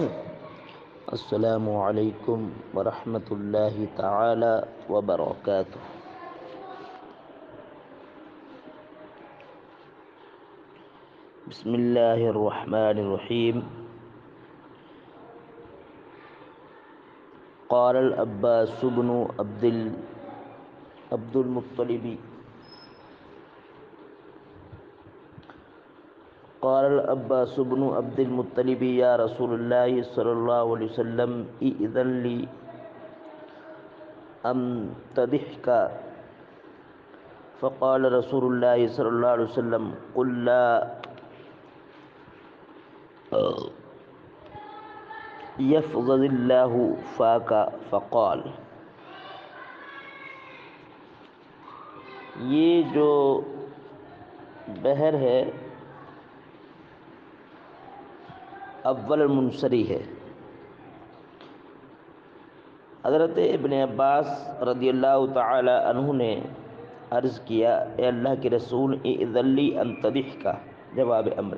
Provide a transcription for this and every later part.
السلام علیکم ورحمۃ اللہ تعالی وبرکاتہ۔ بسم اللہ الرحمن الرحیم۔ قال العباس بن عبد المطلب قال العباس بن عبد المطلب یا رسول اللہ صلی اللہ علیہ وسلم ائذن لی امتدحک، فقال رسول اللہ صلی اللہ علیہ وسلم قل لا یفضل اللہ فاک، فقال۔ یہ جو بحر ہے اول منصری ہے۔ حضرت ابن عباس رضی اللہ تعالی عنہ نے عرض کیا، اے اللہ کے رسول ائذن لی امتدحک، جواب امر،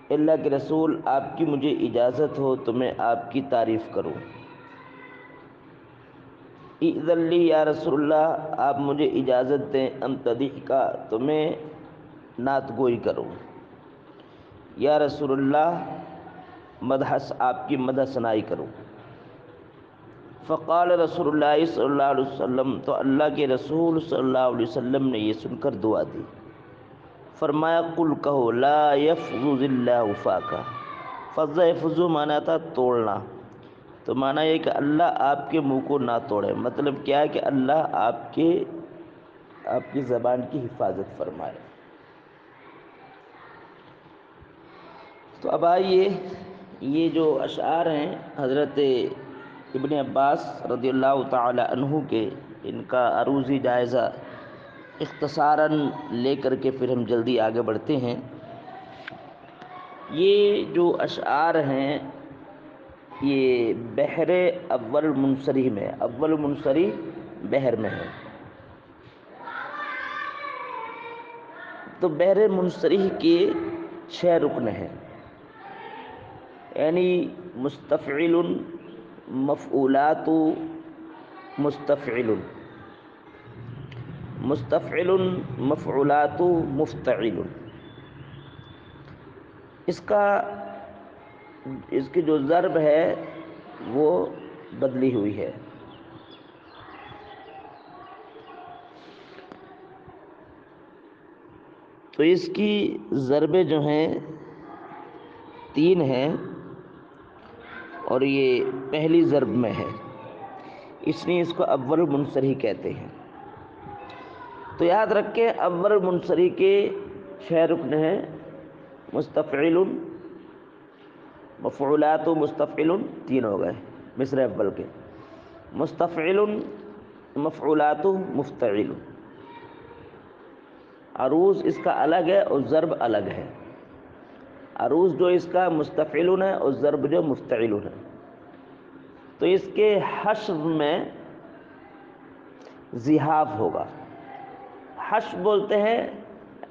اے اللہ کے رسول آپ کی مجھے اجازت ہو تو میں آپ کی تعریف کروں۔ ائذن لی یا رسول اللہ، آپ مجھے اجازت دیں، امتدحک، تو میں نعت گوئی کروں۔ یا رسول اللہ، آپ کی مدح ثنائی کروں۔ فقال رسول اللہ صلی اللہ علیہ وسلم، تو اللہ کے رسول صلی اللہ علیہ وسلم نے یہ سن کر دعا دی، فرمایا قل کہو، لا یفض اللہ فاک۔ فض یفض مانا تھا توڑنا، تو مانا یہ کہ اللہ آپ کے منہ کو نہ توڑے، مطلب کیا ہے کہ اللہ آپ کی زبان کی حفاظت فرمائے۔ تو اب آئیے، یہ جو اشعار ہیں حضرت ابن عباس رضی اللہ تعالی عنہ کے، ان کا عروضی جائزہ اختصاراً لے کر کے پھر ہم جلدی آگے بڑھتے ہیں۔ یہ جو اشعار ہیں یہ بحر اول منصری میں، اول منصری بحر میں ہے۔ تو بحر منصری کے 6 رکن ہیں، یعنی مستفعل، مفعولات، مستفعل، مستفعل، مفعولات، مفتعل۔ اس کی جو ضرب ہے وہ بدلی ہوئی ہے۔ تو اس کی ضربیں جو ہیں 3 ہیں، اور یہ پہلی ضرب میں ہے، اس لیے اس کو اول منصری کہتے ہیں۔ تو یاد رکھیں، اول منصری کے 6 رکن ہیں، مستفعل، مفعولات، مستفعل، 3 ہو گئے مصرع اول کے، مستفعل، مفعولات، مفتعل۔ عروض اس کا الگ ہے اور ضرب الگ ہے۔ عروض جو اس کا مستفعل ہے اور ضرب جو مفتعل ہے۔ تو اس کے حشو میں زحاف ہوگا۔ حشو بولتے ہیں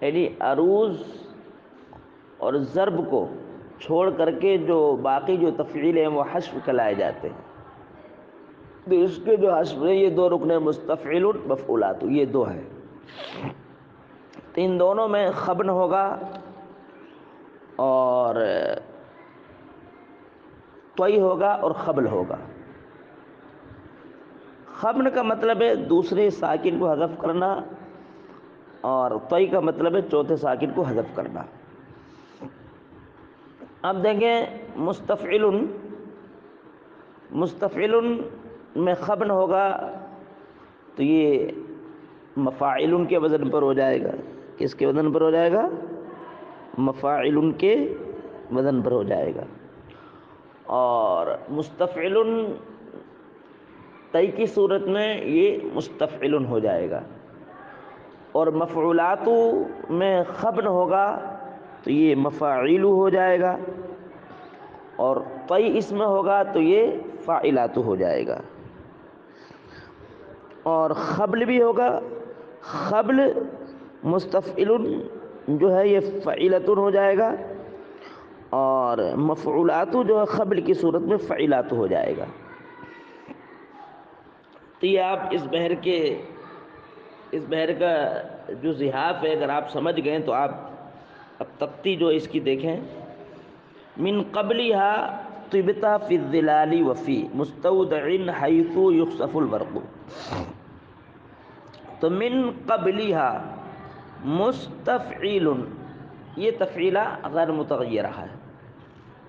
یعنی عروض اور ضرب کو چھوڑ کر کے جو باقی جو تفعیل ہیں وہ حشو کہلائے جاتے ہیں۔ تو اس کے جو حشو ہے، یہ 2 رکن ہیں، مستفعل، مفعولات، یہ 2 ہیں۔ تو ان دونوں میں خبن ہوگا اور طوی ہوگا اور خبل ہوگا۔ خبن کا مطلب ہے دوسرے ساکن کو حذف کرنا، اور طوی کا مطلب ہے چوتھے ساکن کو حذف کرنا۔ اب دیکھیں، مستفعل میں خبن ہوگا تو یہ مفاعل کے وزن پر ہو جائے گا۔ کس کے وزن پر ہو جائے گا؟ مفاعل کے وزن پر ہو جائے گا۔ اور مستفعل طی کی صورت میں یہ مستفعل ہو جائے گا، اور مفعولات میں خبن ہوگا تو یہ مفاعیل ہو جائے گا، اور طی اس میں ہوگا تو یہ فاعلات ہو جائے گا۔ اور خبل بھی ہوگا، خبل مستفعل جو ہے یہ فعیلۃ ہو جائے گا، اور مفعولات جو ہے قبل کی صورت میں فعلات ہو جائے گا۔ تو یہ آپ اس بحر کا جو زحاف ہے اگر آپ سمجھ گئے تو آپ اب تختی جو اس کی دیکھیں، من قبلها طبتا فی الظلال وفی مستودع حیث یخسف البرق۔ تو من قبلها مستفعیل، یہ تفعیلہ غیر متغیرہ ہے،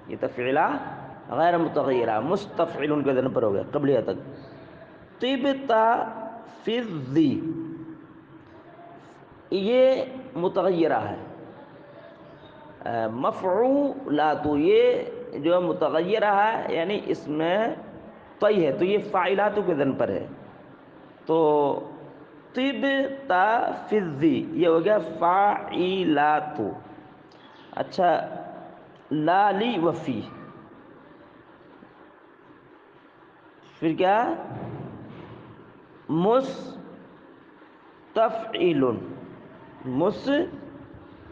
یہ تفعیلہ غیر متغیرہ مستفعیل کے ذن پر ہو گیا قبلیہ تک۔ طبتا فی الظی، یہ متغیرہ ہے، مفعولات یہ جو متغیرہ ہے یعنی اس میں طی ہے تو یہ فاعلات کے ذن پر ہے، تو طبتا فی الظی یہ ہو گیا فاعلات۔ اچھا لالی وفی، پھر کیا مستفعیل،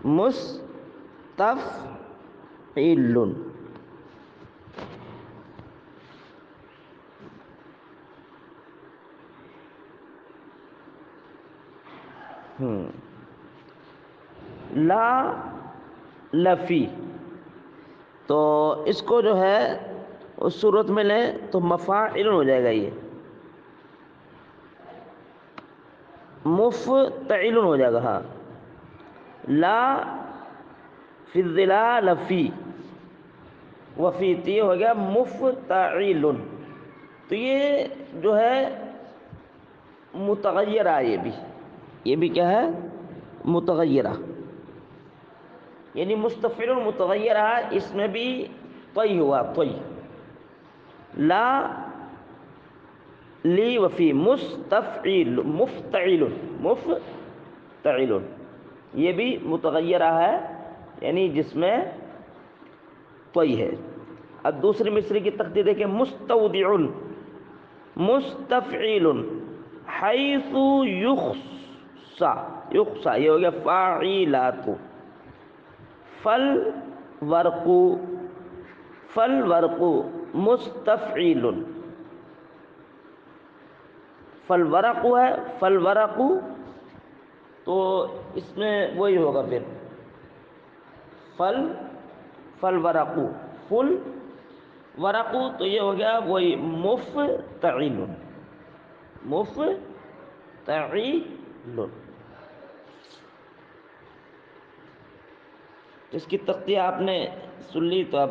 مستفعیل۔ لا لفی، تو اس کو جو ہے اس صورت میں لیں تو مفاعل ہو جائے گا، یہ مفتعل ہو جائے گا۔ ہاں لا فی الظلال فی وفی، تو یہ ہو گیا مفتعل، تو یہ جو ہے متغیرہ، یہ بھی کیا ہے متغیرہ، یعنی مستفعل متغیرہ، اس میں بھی طی ہوا، طی لا لی وفی مستفعیل مفتعل، یہ بھی متغیرہ ہے یعنی جس میں طی ہے۔ اب دوسری مصری کی تقدیر دیکھیں، مستودع مستفعیل حیث یخصا، یہ ہو گیا فاعلات۔ فالورق مستفعیل، فالورق ہے، فالورق تو اس میں وہی ہوگا پھر فالورق ورق، تو یہ ہو گیا وہی مفتعل۔ اس کی تختی آپ نے سن لی، تو اب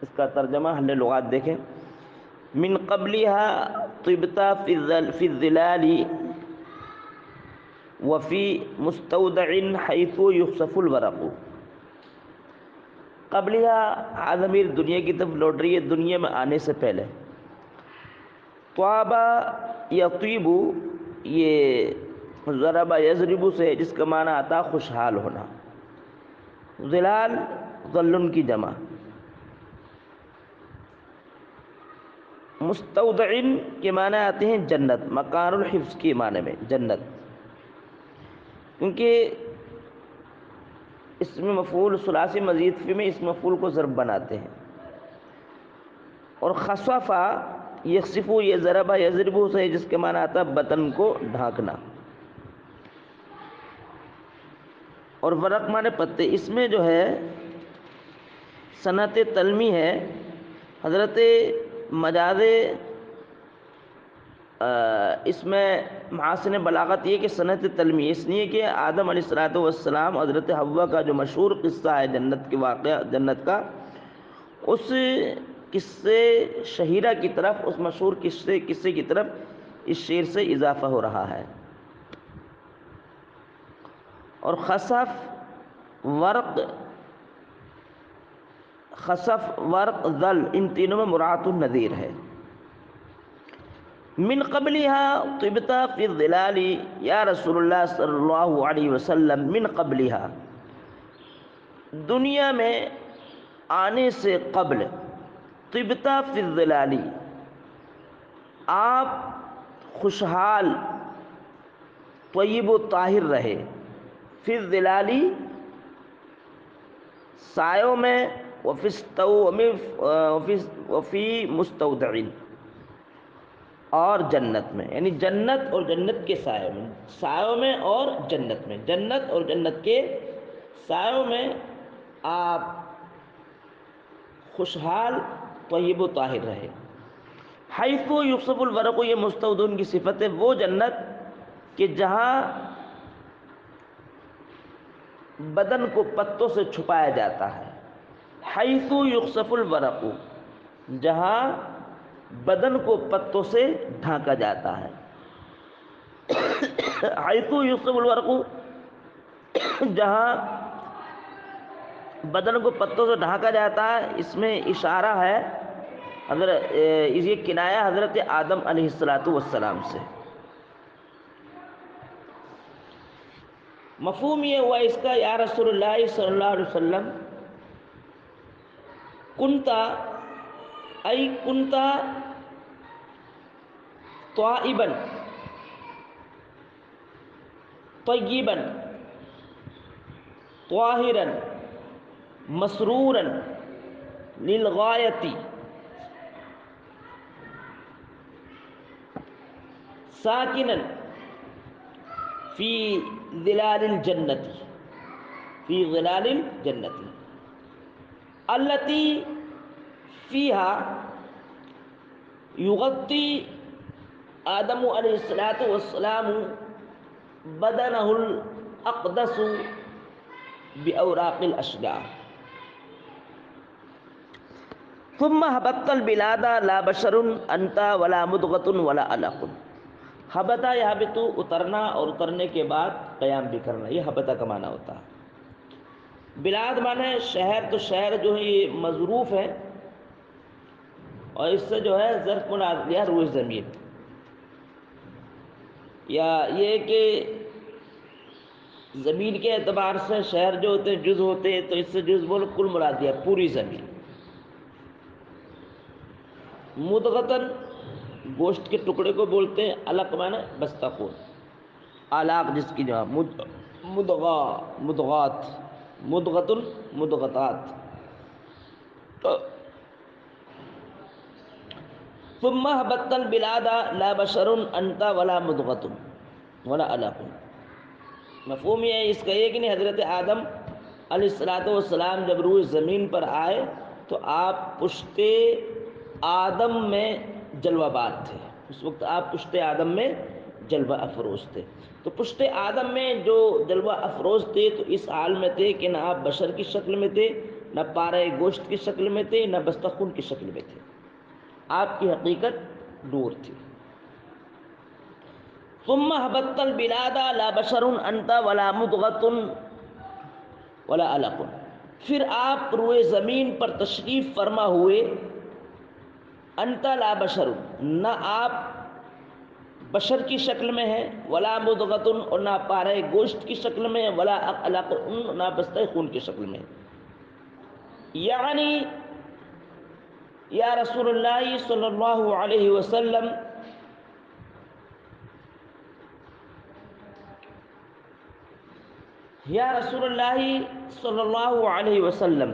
اس کا ترجمہ حل لغات دیکھیں۔ من قبلها طبتا فی الظلال وفی مستودع حیث یخسف الورق۔ قبلها ضمیر دنیا کی طرف لوٹ رہی ہے، دنیا میں آنے سے پہلے۔ طابا یطیب، یہ ضربا یضرب سے جس کا معنی آتا خوشحال ہونا۔ ظلال ظل کی جمع، مستودع کے معنی آتے ہیں جنت، مکان الحفظ کے معنی میں جنت، کیونکہ اس میں مفعول ثلاثی مزید فی میں اس مفعول کو ضرب بناتے ہیں۔ اور خصفہ یخسف، یہ ضربہ یضرب سے جس کے معنی آتا بطن کو ڈھانکنا۔ اور ورق مانے پتے، اس میں جو ہے صنعت تلمی ہے، حضرت مجاز اس میں محاسن بلاغت یہ کہ صنعت تلمی، اس لیے کہ آدم علیہ السلام حضرت حوا کا جو مشہور قصہ ہے جنت کے واقعہ، جنت کا، اس قصے شہیرہ کی طرف، اس مشہور قصے کی طرف اس شعر سے اضافہ ہو رہا ہے۔ اور خسف ورق ذل، ان تینوں میں مراعات النذیر ہے۔ من قبلها طبتا فی الظلال، یا رسول اللہ صلی اللہ علیہ وسلم من قبلها، دنیا میں آنے سے قبل، طبتا فی الظلال آپ خوشحال طیب و طاہر رہے، فی الظلال سایوں میں، وفی مستودعین، اور جنت میں، یعنی جنت اور جنت کے سایوں میں، سایوں میں اور جنت میں، جنت اور جنت کے سایوں میں آپ خوشحال طیب و طاہر رہے۔ حیث یخسف الورق، یہ مستودعین کی صفت ہے، وہ جنت کہ جہاں بدن کو پتوں سے چھپایا جاتا ہے۔ حیث یخسف الورق، جہاں بدن کو پتوں سے ڈھانکا جاتا ہے۔ حیث یخسف الورق، جہاں بدن کو پتوں سے ڈھانکا جاتا ہے، اس میں اشارہ ہے یہ کنایہ حضرت آدم علیہ السلام سے۔ مفہوم یہ ہوا اس کا، یا رسول اللہ صلی اللہ علیہ وسلم، کنتا ای کنتا طائبا طیبا طاہرا مسرورا للغایت ساکنا فی ظلال الجنت، فی ظلال الجنت التی فیہا یغطی آدم علیہ السلام بدنہ الاقدس باوراق الاشجار ثم هبطت البلاد لا بشر انت ولا مضغۃ ولا علق۔ ہبتا یہبط اترنا، اور اترنے کے بعد قیام بھی کرنا، یہ ہبتا کا معنی ہوتا ہے۔ بلاد معنی شہر، تو شہر جو ہے یہ مظروف ہے، اور اس سے جو ہے ظرف مراد لیا روئے زمین، یا یہ کہ زمین کے اعتبار سے شہر جو ہوتے ہیں جز ہوتے ہیں، تو اس سے جز بول کل مراد دیا پوری زمین۔ مدغتن گوشت کے ٹکڑے کو بولتے ہیں، علق معنی بستہ خون، آلاق جس کی جواب مدغا مدغات، مدغتن مدغتات۔ ثم هبطت البلاد لا بشر انت ولا مدغۃ ولا علق۔ مفہوم یہ ہے اس کا، یہ کہ نہیں، حضرت آدم علیہ السلام جب روئے زمین پر آئے تو آپ پشت آدم میں جلوہ بار تھے، اس وقت آپ پشت آدم میں جلوہ افروز تھے۔ تو پشت آدم میں جو جلوہ افروز تھے تو اس حال میں تھے کہ نہ آپ بشر کی شکل میں تھے، نہ پارہ گوشت کی شکل میں تھے، نہ بستہ خون کی شکل میں تھے، آپ کی حقیقت نور تھی۔ ثم هبطت البلاد لا بشر انت ولا مضغۃ ولا علق۔ پھر آپ روئے زمین پر تشریف فرما ہوئے، انت لا بشر، نہ آپ بشر کی شکل میں ہیں، ولا مضغۃ، اور نہ پارہ گوشت کی شکل میں، ولا علق، نہ بستہ خون کی شکل میں۔ یعنی یا رسول اللہ صلی اللہ علیہ وسلم، یا رسول اللہ صلی اللہ علیہ وسلم،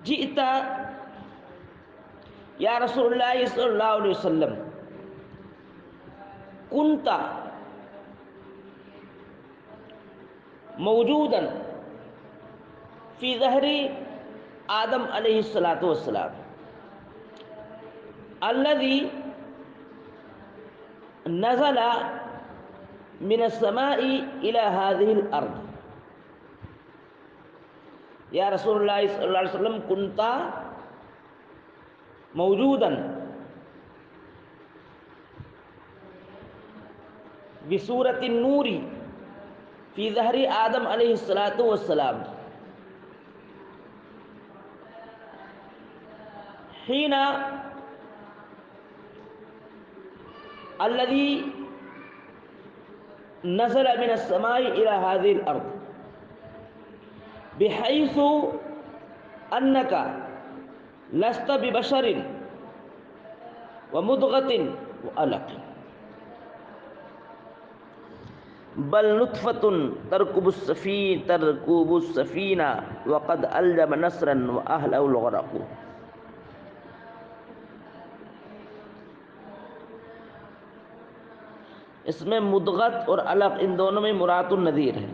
جئت، یا رسول اللہ صلی اللہ علیہ وسلم، کنت موجودا فی ظہر آدم علیہ السلام الذی نزل من السماء الى هذه الارض۔ یا رسول اللہ صلی اللہ علیہ وسلم، کنتا موجودا بصورت النور فی ظہر آدم علیہ السلام حین الذی نزل من السماء الى هذه الارض بحيث انك لست ببشر ومضغة وعلق۔ بل نطفۃ ترکب السفینہ وقد الجم نصرا واہلہ الغرق. اس میں مدغت اور علق ان دونوں میں مراد النذیر ہے،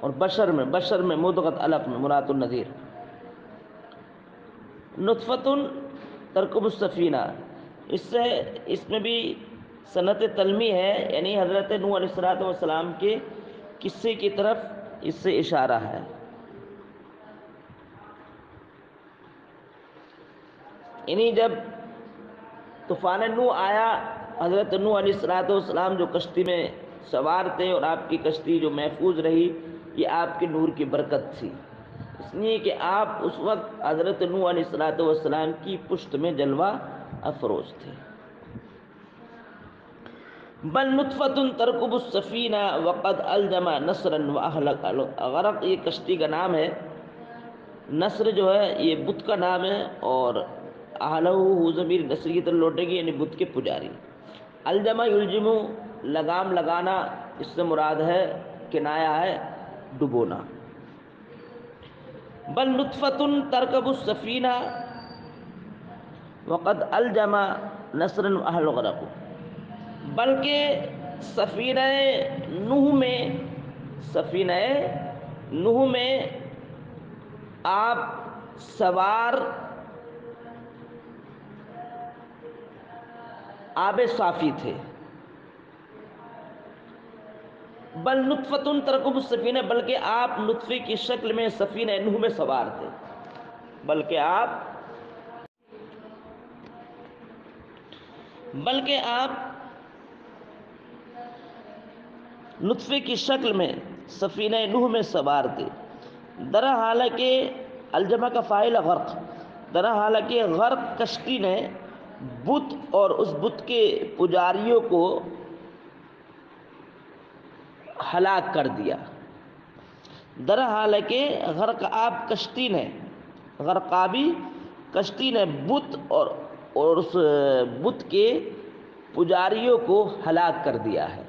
اور بشر میں مدغت علق میں مراد النذیر. نطفۃ ترکب السفینہ، اس میں بھی صنعت تلمی ہے، یعنی حضرت نوح علیہ السلام کے قصے کی طرف اس سے اشارہ ہے. یعنی جب طوفان نوح آیا، حضرت نوح علیہ السلام جو کشتی میں سوار تھے اور آپ کی کشتی جو محفوظ رہی، یہ آپ کے نور کی برکت تھی، اس لیے کہ آپ اس وقت حضرت نوح علیہ السلام کی پشت میں جلوہ افروز تھے. بل نطفۃ ترکب السفینہ وقد الجم نصرا واہلک الغرق، یہ کشتی کا نام ہے. نصر جو ہے یہ بت کا نام ہے، اور اہلہ ضمیر نصر کی طرف لوٹے گی، یعنی بت کے پجاری. الجمع یلجم لگام لگانا، اس سے مراد ہے کنایا ہے ڈبونا. بل نطفۃ ترکب السفینہ وقد الجم نصرا واہلہ الغرق، بلکہ سفینہ نوح میں آپ سوار آب صافی تھے. بل نطفۃ ترکب السفینہ، بلکہ آپ نطفے کی شکل میں سفینہ نوح میں سوار تھے، بلکہ آپ نطفے کی شکل میں سفینہ نوح میں سوار تھے. در حالانکہ الجمع کا فاعل غرق، در حالانکہ غرق کشتی نے بت اور اس بت کے پجاریوں کو ہلاک کر دیا. در حالانکہ غرقاب کشتی نے بت اور اس بت کے پجاریوں کو ہلاک کر دیا ہے،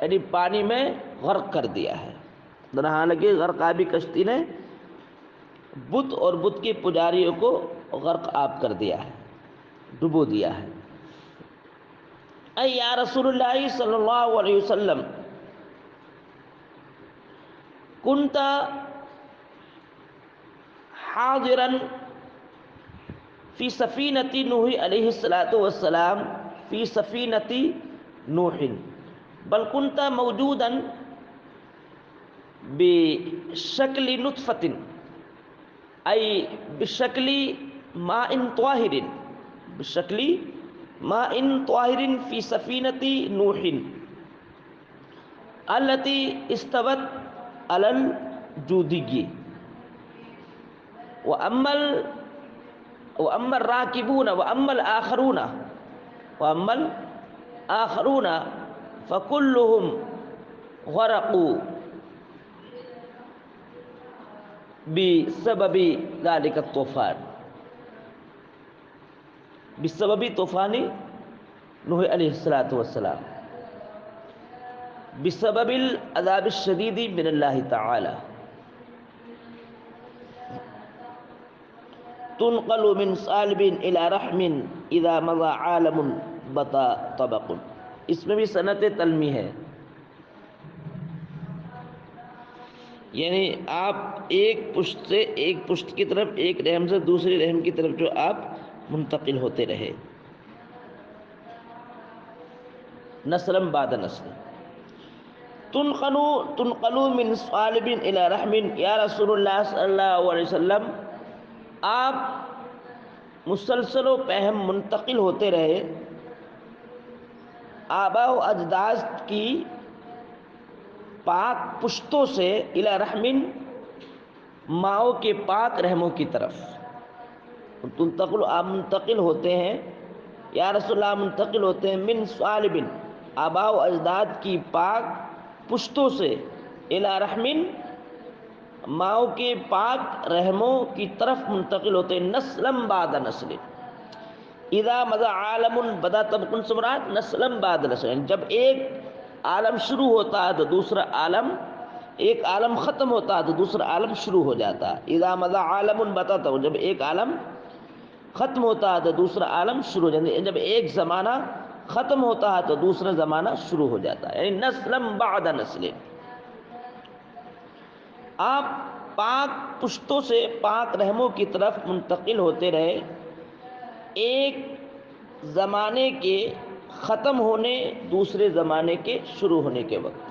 یعنی پانی میں غرق کر دیا ہے. در حالانکہ غرقابی کشتی نے بت اور بت کے پجاریوں کو غرق آب کر دیا ہے، ڈبو دیا ہے. اے یا رسول اللہ صلی اللہ علیہ وسلم، کنت حاضرا فی سفینۃ نوح علیہ السلام، فی سفینۃ نوح، بل کنت موجودا بشکل نطفۃ، ای بشکل ماء طاہر فی سفینۃ نوح التی استوت علی الجودی. واما الراکبون واما الاخرون فکلهم غرقوا بسبب ذلك الطوفان، بسبب طوفان نوح علیہ السلام، بسبب العذاب الشدید من اللہ تعالی. تنقل من صالب الى رحم اذا مضى عالم بطا طبق. اس میں بھی صنعت تلمی ہے، یعنی آپ ایک پشت کی طرف، ایک رحم سے دوسری رحم کی طرف جو آپ منتقل ہوتے رہے، نسلا بعد نسل. تنقل من صالب الى رحم، یا رسول اللہ صلی اللہ علیہ وسلم، آپ مسلسل و پہم منتقل ہوتے رہے آبا و اجداد کی پاک پشتوں سے، الی رحم، ماؤں کے پاک رحموں کی طرف. تنتقل، آپ منتقل ہوتے ہیں، یا رسول اللہ منتقل ہوتے ہیں، من صالب، آبا و اجداد کی پاک پشتوں سے، الی رحم، ماؤں کے پاک رحموں کی طرف منتقل ہوتے ہیں، نسلا بعد نسل، اذا مضى عالم بدا طبق سے مراد نسلم بعد نسل، جب ایک عالم شروع ہوتا ہے تو دوسرا عالم، ایک عالم ختم ہوتا ہے تو دوسرا عالم شروع ہو جاتا ہے. اذا مضى عالم بدا طبق، جب ایک عالم ختم ہوتا ہے تو دوسرا عالم شروع ہو جاتا ہے. جب ایک زمانہ ختم ہوتا ہے تو دوسرا زمانہ شروع ہو جاتا ہے، یعنی نسلم بعد نسل. آپ پاک پشتوں سے پاک رحموں کی طرف منتقل ہوتے رہے ایک زمانے کے ختم ہونے دوسرے زمانے کے شروع ہونے کے وقت.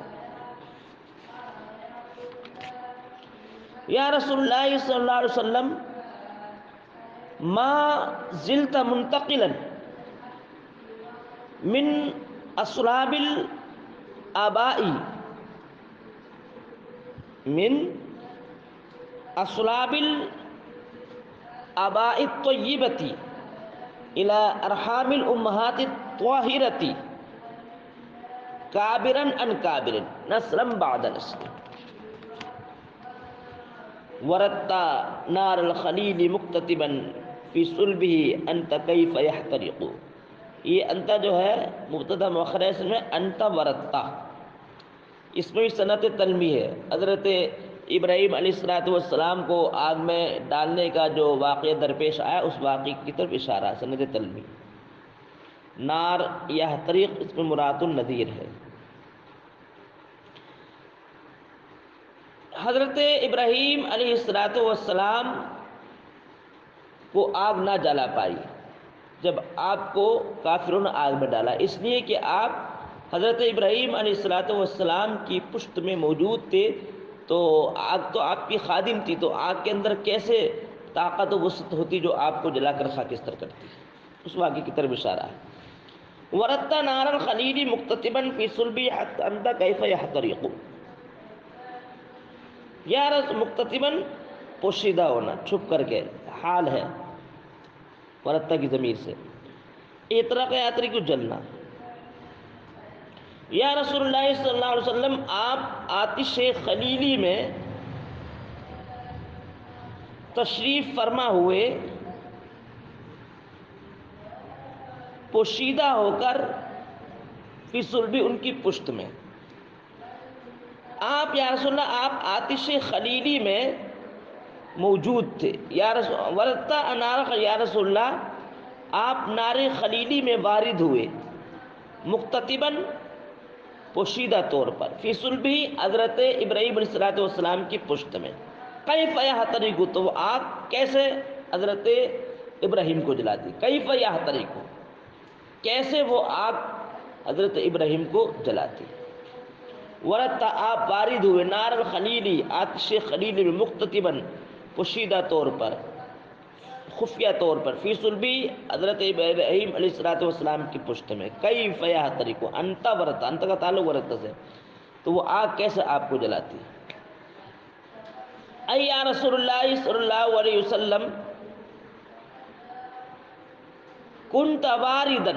یا رسول اللہ صلی اللہ علیہ وسلم ما زلت منتقلا من اصلاب الآباء من اصلاب الآباء الطیبۃ الى ارحام الامہات الطاہرۃ کابرا عن کابر نسلا بعد نسل. وردت نار الخلیل مقتتبا فی صلبہ انت کیف یحترق. یہ انت جو ہے مبتدا مؤخر ہے، اس میں انت وردت، اس میں بھی صنعت تنبیہ ہے. حضرت ابراہیم علیہ السلام کو آگ میں ڈالنے کا جو واقعہ درپیش آیا اس واقعے کی طرف اشارہ ہے، صنعت تنبیہ. نار یا طریق اس میں مراد النذیر ہے. حضرت ابراہیم علیہ السلام کو آگ نہ جلا پائی جب آپ کو کافروں نے آگ میں ڈالا، اس لیے کہ آپ حضرت ابراہیم علیہ السلام کی پشت میں موجود تھے، تو آگ تو آپ کی خادم تھی، تو آگ کے اندر کیسے طاقت و وسعت ہوتی جو آپ کو جلا کر خاکستر کرتی. اس واقعے کی طرف اشارہ ہے. وردت نار الخلیل مقتتبا فی صلبی حتی انت کیف یحترق. یا رسول مقتتبا پوشیدہ ہونا، چھپ کر کے، حال ہے وردت کی ضمیر سے. اطراق یاتری کو جلنا. یا رسول اللہ صلی اللہ علیہ وسلم آپ آتش خلیلی میں تشریف فرما ہوئے پوشیدہ ہو کر فی صلبی ان کی پشت میں. آپ یا رسول اللہ آپ آتش خلیلی میں موجود تھے. یا رسول وردت نار، یا رسول اللہ آپ نار خلیلی میں وارد ہوئے مقتتباً پوشیدہ طور پر فی صلبی حضرت ابراہیم علیہ السلام کی پشت میں. کیف یحترق، تو وہ آگ کیسے حضرت ابراہیم کو جلاتی. کیف یحترق، کیسے وہ آگ حضرت ابراہیم کو جلاتی. وردت آپ وارد ہوئے نار الخلیلی آتش خلیلی میں مقتتباً پوشیدہ طور پر خفیہ طور پر فی صلبی حضرت ابراہیم علیہ السلام کی پشت میں. کیف یحترق انت وردت، انت کا تعلق وردت سے، تو وہ آگ کیسے آپ کو جلاتی. اے یا رسول اللہ صلی اللہ علیہ وسلم کنت واردا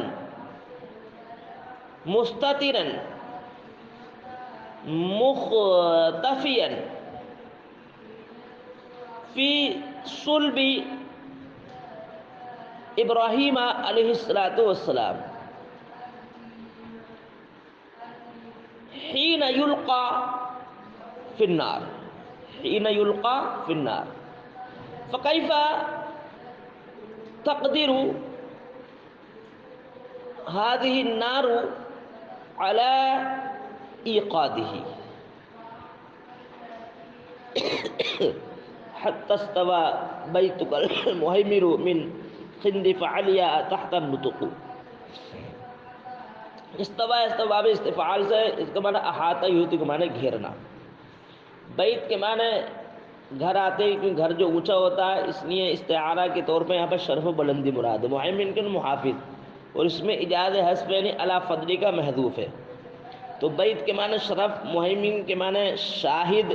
مستترا مختفیا فی صلب ابراہیم علیہ السلام حین یلقى فی النار، حین یلقى فی النار. فکیف تقدر هذه النار على ایقاده حتى استوى بیتک المہمر من خندف علیا تحت النطق. استواب استفعال سے اس کا معنی احاطہ یوتی کا معنی گھیرنا. بیت کے معنی گھر آتے ہیں، کیونکہ گھر جو اونچا ہوتا ہے اس لیے استعارہ کے طور پہ یہاں پر شرف و بلندی مراد ہے. مہمن کے محافظ، اور اس میں اجاز حسب یعنی علی فضلی کا محذوف ہے. تو بیت کے معنی شرف، مہمن کے معنی شاہد.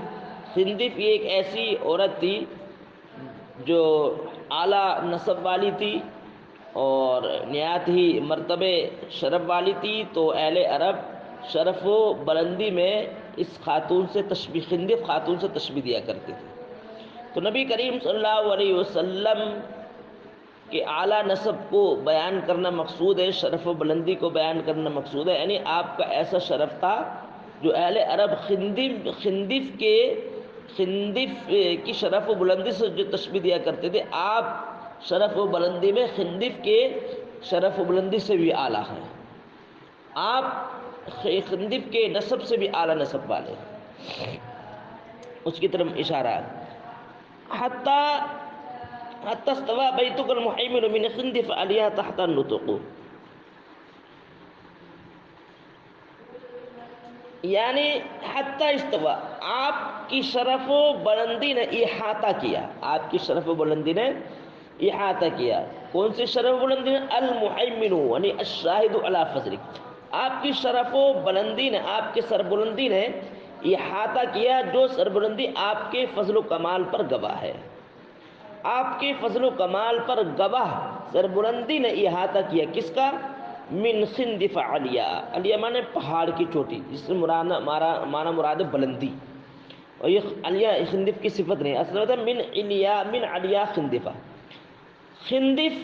خندف یہ ایک ایسی عورت تھی جو اعلیٰ نسب والی تھی اور نہایت ہی مرتبے شرف والی تھی، تو اہل عرب شرف و بلندی میں اس خاتون سے تشبیہ، خندف خاتون سے تشبیہ دیا کرتے تھے. تو نبی کریم صلی اللہ علیہ وسلم کہ اعلیٰ نسب کو بیان کرنا مقصود ہے، شرف و بلندی کو بیان کرنا مقصود ہے، یعنی آپ کا ایسا شرف تھا جو اہل عرب خندف کی شرف و بلندی سے جو تشبیہ دیا کرتے تھے، آپ شرف و بلندی میں خندف کے شرف و بلندی سے بھی اعلیٰ ہیں، آپ خندف کے نسب سے بھی اعلیٰ نسب والے ہیں، اس کی طرف اشارہ ہے۔ حتی استوى بیتک المحیمن من خندف علیہ تحت النطق، یعنی حتی استوى، آپ کی شرف و بلندی نے احاطہ کیا، آپ کی شرف و بلندی نے احاطہ کیا، کون سی شرف و بلندی نے؟ المحیمن یعنی الشاہد علی فضلک، آپ کی شرف و بلندی نے، آپ کے سربلندی نے احاطہ کیا، جو سربلندی آپ کے فضل و کمال پر گواہ ہے، آپ کے فضل و کمال پر گواہ سربلندی نے احاطہ کیا، کس کا؟ من خندف علیہ، علیہ مانے پہاڑ کی چوٹی، جس سے مانا مراد بلندی، اور یہ علیہ خندف کی صفت نہیں، اصل ہوتا ہے من علیہ خندفہ، خندف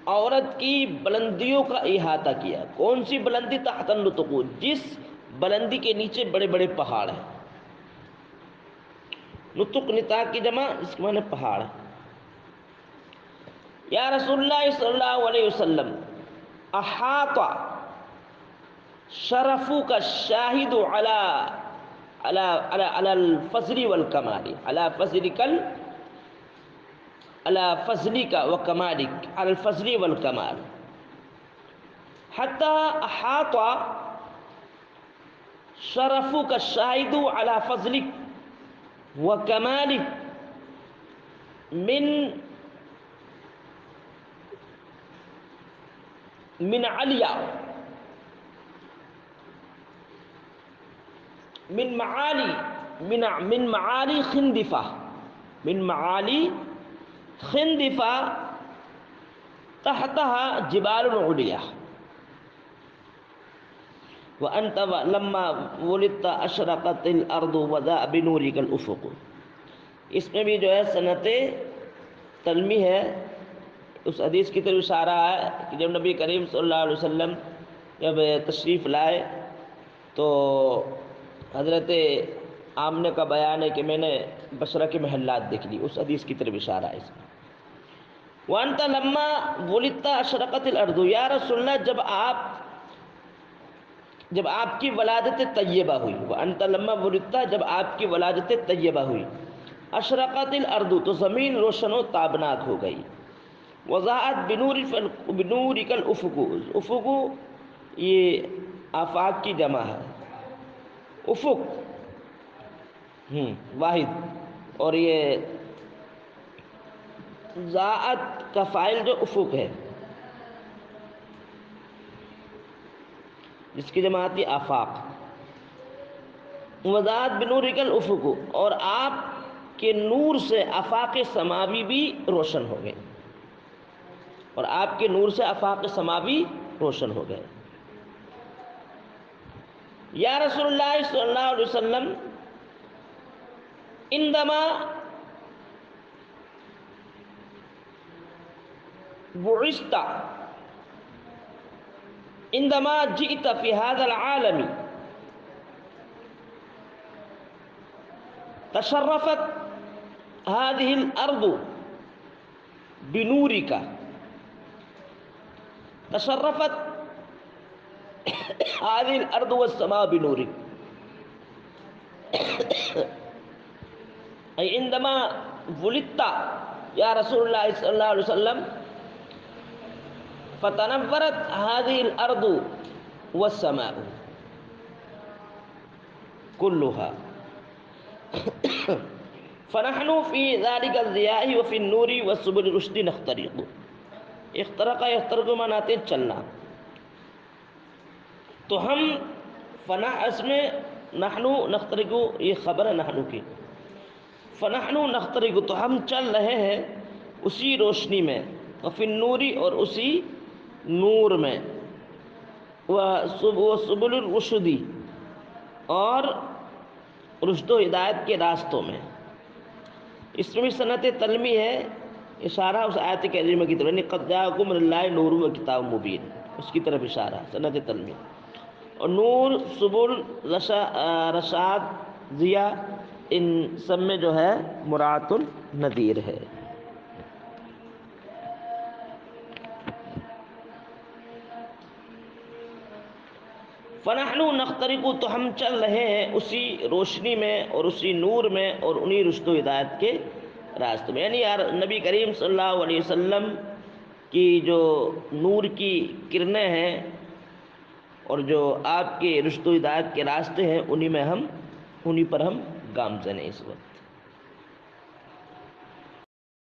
عورت کی بلندیوں کا احاطہ کیا، کون سی بلندی؟ تحت النطق، جس بلندی کے نیچے بڑے بڑے پہاڑ ہیں، نطق نطاق کی جمع، اس کے معنی پہاڑ۔ یا رسول اللہ صلی اللہ علیہ وسلم احاط شرفک الشاہد علی الفضل والکمال، علی فضلک وکمالک، علی الفضل والکمال، حتی احاط شرفک الشاہد علی فضلک وکمالک من علیہ، من معالی خندفہ، من معالی خندفہ تحتها جبال علیہ، وانت لما ولدت اشرقت الارض وضاء بنورک الافق، اس میں بھی جو ہے صنعت تلمی ہے، اس حدیث کی طرف اشارہ ہے کہ جب نبی کریم صلی اللہ علیہ وسلم جب تشریف لائے تو حضرت آمنہ کا بیان ہے کہ میں نے بصرہ کے محلات دیکھ لی، اس حدیث کی طرف اشارہ ہے اس میں۔ وانت لما ولدت اشرقت الارض، یا رسول اللہ جب آپ کی ولادت طیبہ ہوئی، وانت لما ولدت، جب آپ کی ولادت طیبہ ہوئی، اشرقت الارض، تو زمین روشن و تابناک ہو گئی، وضاءت بنورک الافق، افق یہ آفاق کی جمع ہے، افق واحد، اور یہ ضاءت کا فاعل جو افق ہے، جس کی جمع آتی آفاق، وضاءت بنورک الافق، اور آپ کے نور سے آفاق سماوی بھی روشن ہو گئے، اور آپ کے نور سے آفاق سماوی روشن ہو گئے۔ یا رسول اللہ صلی اللہ علیہ وسلم عندما بعثت، عندما جئت في هذا العالم تشرفت هذه الارض بنورك، تشرفت هذه الارض والسماء بنورك، اي عندما ولدت یا رسول اللہ صلی اللہ علیہ وسلم فتنورت هذه الارض والسماء كلها، فنحن في ذلك الضياء وفي النور والسبل الرشد نخترق، اخترق يخترق مناتے چلنا، تو ہم اس میں نحنو نخترق، یہ خبر ہے نحنو کی، فنحنو نخترق، تو ہم چل رہے ہیں اسی روشنی میں، وفی النوری، اور اسی نور میں، وسبل الرشدی، اور رشد و ہدایت کے راستوں میں۔ اس میں بھی صنعت تلمی ہے اشارہ اس آیت کریمہ کی طرف، یعنی قد جاءکم من اللہ نور و کتاب مبین، اس کی طرف اشارہ، سند تلمین۔ اور نور، سبل، رشاد، ضیاء، ان سب میں جو ہے مراد النذیر ہے۔ فنحن نخترق، تو ہم چل رہے ہیں اسی روشنی میں اور اسی نور میں اور انہی رشد و ہدایت کے راستے میں، یعنی یار نبی کریم صلی اللہ علیہ وسلم کی جو نور کی کرنیں ہیں اور جو آپ کے رشد و ہدایت کے راستے ہیں، انہی پر ہم گامزن ہیں اس وقت۔